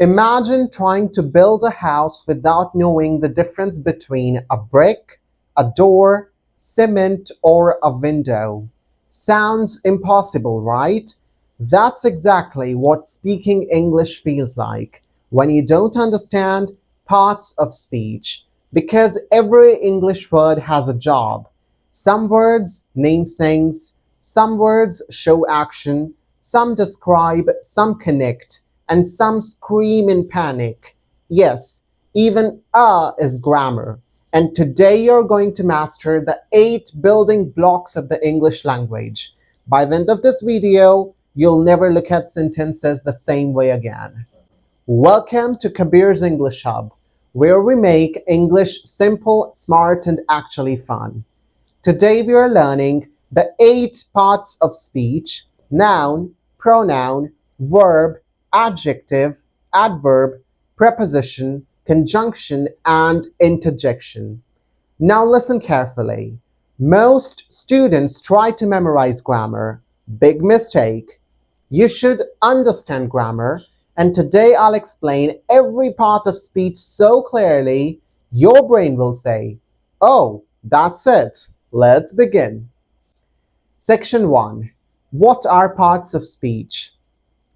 Imagine trying to build a house without knowing the difference between a brick, a door, cement, or a window. Sounds impossible, right? That's exactly what speaking English feels like when you don't understand parts of speech, because every English word has a job. Some words name things, some words show action, some describe, some connect, and some scream in panic. Yes, even is grammar. And today you're going to master the 8 building blocks of the English language. By the end of this video, you'll never look at sentences the same way again. Welcome to Kabirs English Hub, where we make English simple, smart, and actually fun. Today we are learning the 8 parts of speech: noun, pronoun, verb, adjective, adverb, preposition, conjunction, and interjection. Now listen carefully. Most students try to memorize grammar. Big mistake. You should understand grammar, and today I'll explain every part of speech so clearly your brain will say, "Oh, that's it. Let's begin." Section 1. What are parts of speech?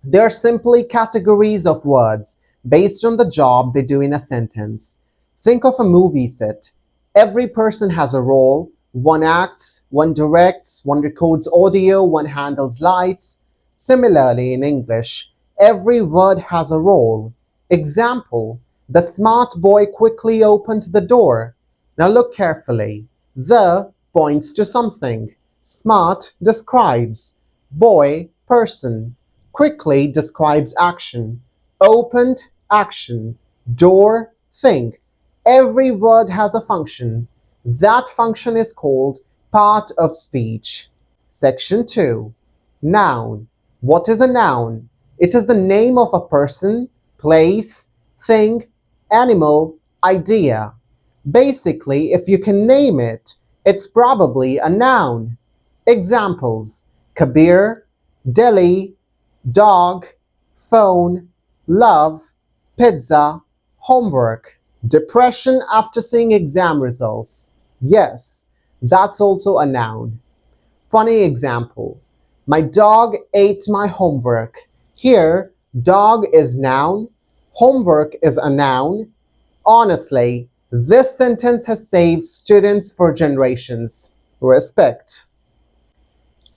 They're simply categories of words based on the job they do in a sentence. Think of a movie set. Every person has a role. One acts, one directs, one records audio, one handles lights. Similarly, in English, every word has a role. Example: the smart boy quickly opened the door. Now look carefully. The points to something. Smart describes. Boy, person. Quickly describes action. Opened, action. Door, thing. Every word has a function. That function is called part of speech. Section 2. Noun. What is a noun? It is the name of a person, place, thing, animal, idea. Basically, if you can name it, it's probably a noun. Examples: Kabir, Delhi, dog, phone, love, pizza, homework. Depression after seeing exam results. Yes, that's also a noun. Funny example: my dog ate my homework. Here, dog is noun, homework is a noun. Honestly, this sentence has saved students for generations. Respect.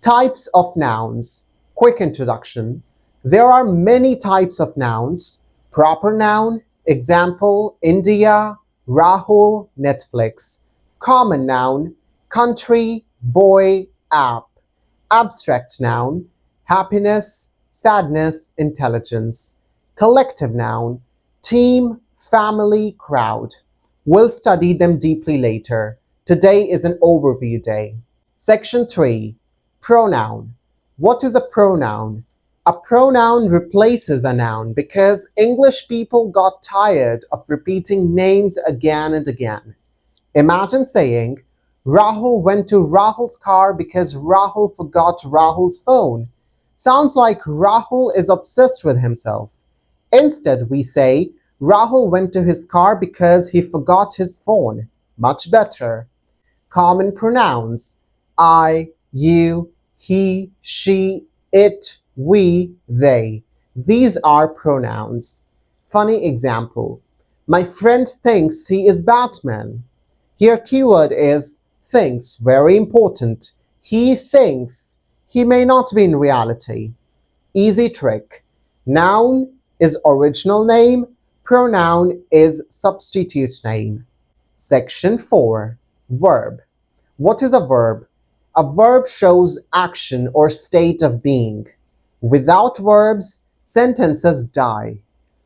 Types of nouns. Quick introduction. There are many types of nouns. Proper noun, example, India, Rahul, Netflix. Common noun, country, boy, app. Abstract noun, happiness, sadness, intelligence. Collective noun, team, family, crowd. We'll study them deeply later. Today is an overview day. Section 3. Pronoun. What is a pronoun? A pronoun replaces a noun because English people got tired of repeating names again and again. Imagine saying, Rahul went to Rahul's car because Rahul forgot Rahul's phone. Sounds like Rahul is obsessed with himself. Instead, we say, Rahul went to his car because he forgot his phone. Much better. Common pronouns: I, you, he, she, it, we, they. These are pronouns. Funny example: my friend thinks he is Batman. Here keyword is thinks, very important. He thinks. He may not be in reality. Easy trick. Noun is original name, pronoun is substitute name. Section 4. Verb. What is a verb? A verb shows action or state of being. Without verbs, sentences die.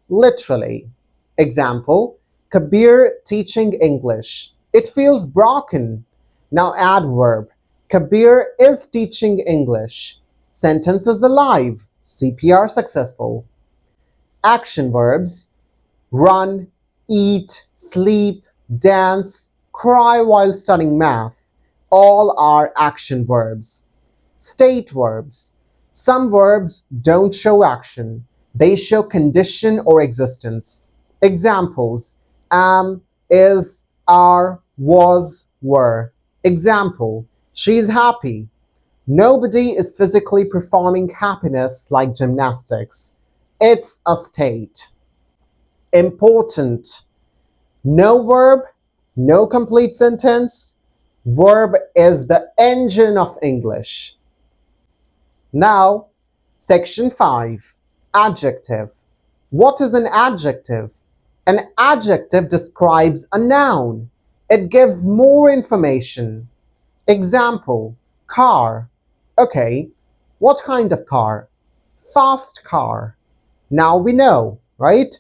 Literally. Example: Kabir teaching English. It feels broken. Now adverb: Kabir is teaching English. Sentence is alive. CPR successful. Action verbs: run, eat, sleep, dance, cry while studying math. All are action verbs. State verbs. Some verbs don't show action. They show condition or existence. Examples: am, is, are, was, were. Example: she is happy. Nobody is physically performing happiness like gymnastics. It's a state. Important. No verb, no complete sentence. Verb is the engine of English. Now, section 5. Adjective. What is an adjective? An adjective describes a noun. It gives more information. Example: car. Okay, what kind of car? Fast car. Now we know, right?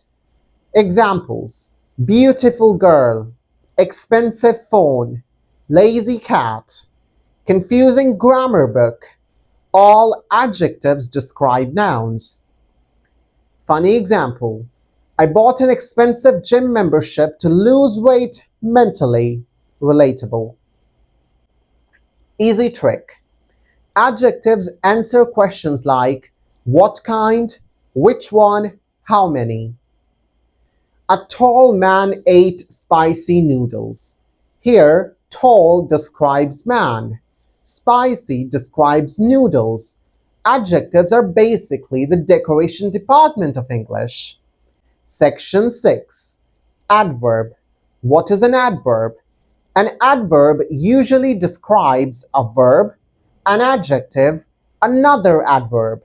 Examples: beautiful girl, expensive phone, lazy cat, confusing grammar book. All adjectives describe nouns. Funny example: I bought an expensive gym membership to lose weight mentally. Relatable. Easy trick. Adjectives answer questions like what kind, which one, how many. A tall man ate spicy noodles. Here, tall describes man. Spicy describes noodles. Adjectives are basically the decoration department of English. Section 6. Adverb. What is an adverb? An adverb usually describes a verb, an adjective, another adverb.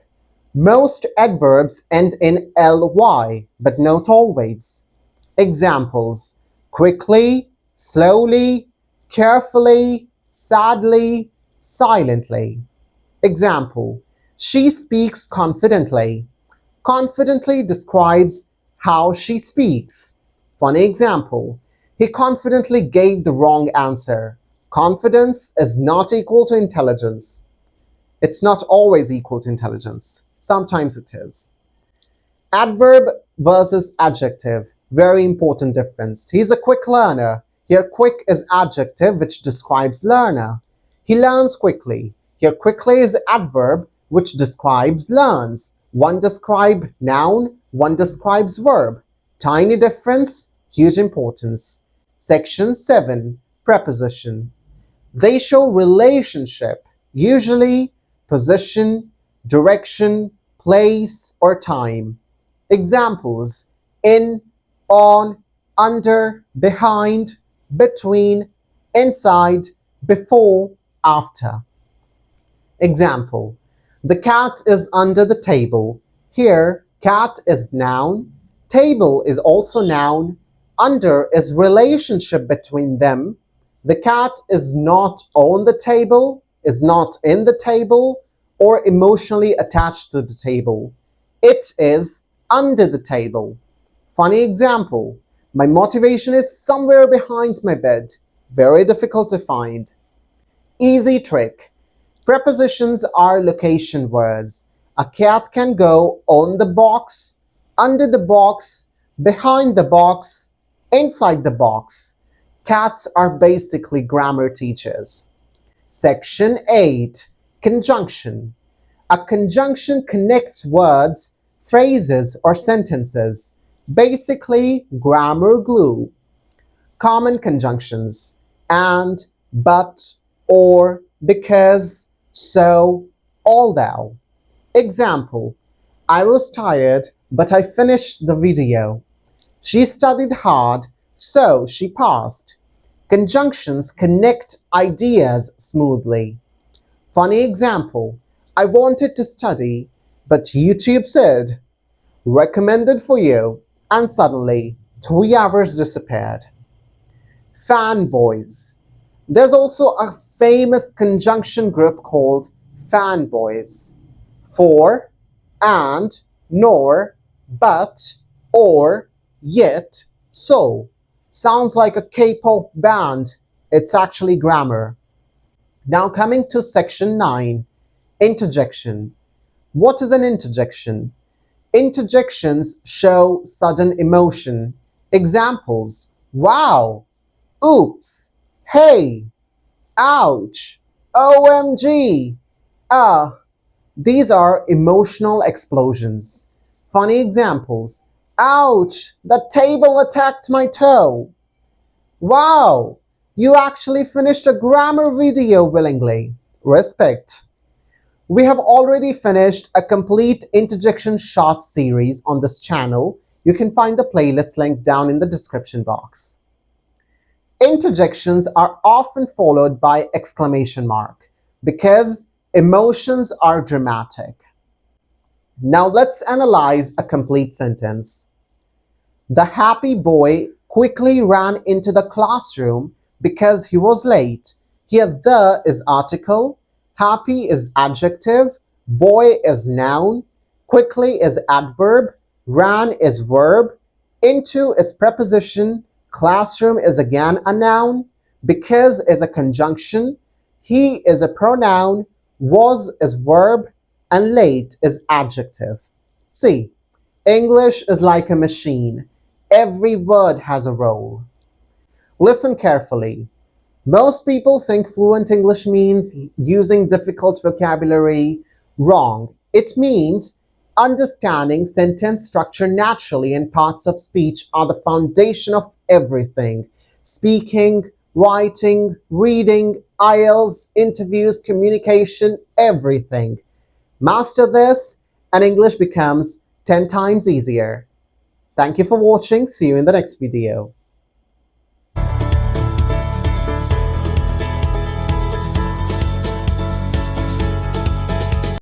Most adverbs end in ly, but not always. Examples: quickly, slowly, carefully, sadly, silently. Example: she speaks confidently. Confidently describes how she speaks. Funny example: he confidently gave the wrong answer. Confidence is not equal to intelligence. It's not always equal to intelligence. Sometimes it is. Adverb versus adjective. Very important difference. He's a quick learner. Here, quick is adjective, which describes learner. He learns quickly. Here, quickly is adverb, which describes learns. One describes noun, one describes verb. Tiny difference, huge importance. Section 7. Preposition. They show relationship, usually position, direction, place, or time. Examples: in, on, under, behind, between, inside, before, after. Example: the cat is under the table. Here, cat is noun, table is also noun, under is relationship between them. The cat is not on the table, is not in the table, or emotionally attached to the table. It is under the table. Funny example: my motivation is somewhere behind my bed. Very difficult to find. Easy trick. Prepositions are location words. A cat can go on the box, under the box, behind the box, inside the box. Cats are basically grammar teachers. Section 8. Conjunction. A conjunction connects words, phrases, or sentences. Basically, grammar glue. Common conjunctions: and, but, or, because, so, although. Example: I was tired, but I finished the video. She studied hard, so she passed. Conjunctions connect ideas smoothly. Funny example: I wanted to study, but YouTube said, recommended for you, and suddenly 3 hours disappeared. Fanboys. There's also a famous conjunction group called fanboys. For, and, nor, but, or, yet, so. Sounds like a K-pop band. It's actually grammar. Now coming to section 9. Interjection. What is an interjection? Interjections show sudden emotion. Examples: wow, oops, hey, ouch, OMG, ah. These are emotional explosions. Funny examples. Ouch! The table attacked my toe. Wow! You actually finished a grammar video willingly. Respect. We have already finished a complete interjection short series on this channel. You can find the playlist link down in the description box. Interjections are often followed by exclamation mark because emotions are dramatic. Now let's analyze a complete sentence. The happy boy quickly ran into the classroom because he was late. Here the is article, happy is adjective, boy is noun, quickly is adverb, ran is verb, into is preposition, classroom is again a noun, because is a conjunction, he is a pronoun, was is verb, and late is adjective. See, English is like a machine. Every word has a role. Listen carefully. Most people think fluent English means using difficult vocabulary. Wrong. It means understanding sentence structure naturally, and parts of speech are the foundation of everything. Speaking, writing, reading, IELTS, interviews, communication, everything. Master this and English becomes 10 times easier. Thank you for watching. See you in the next video.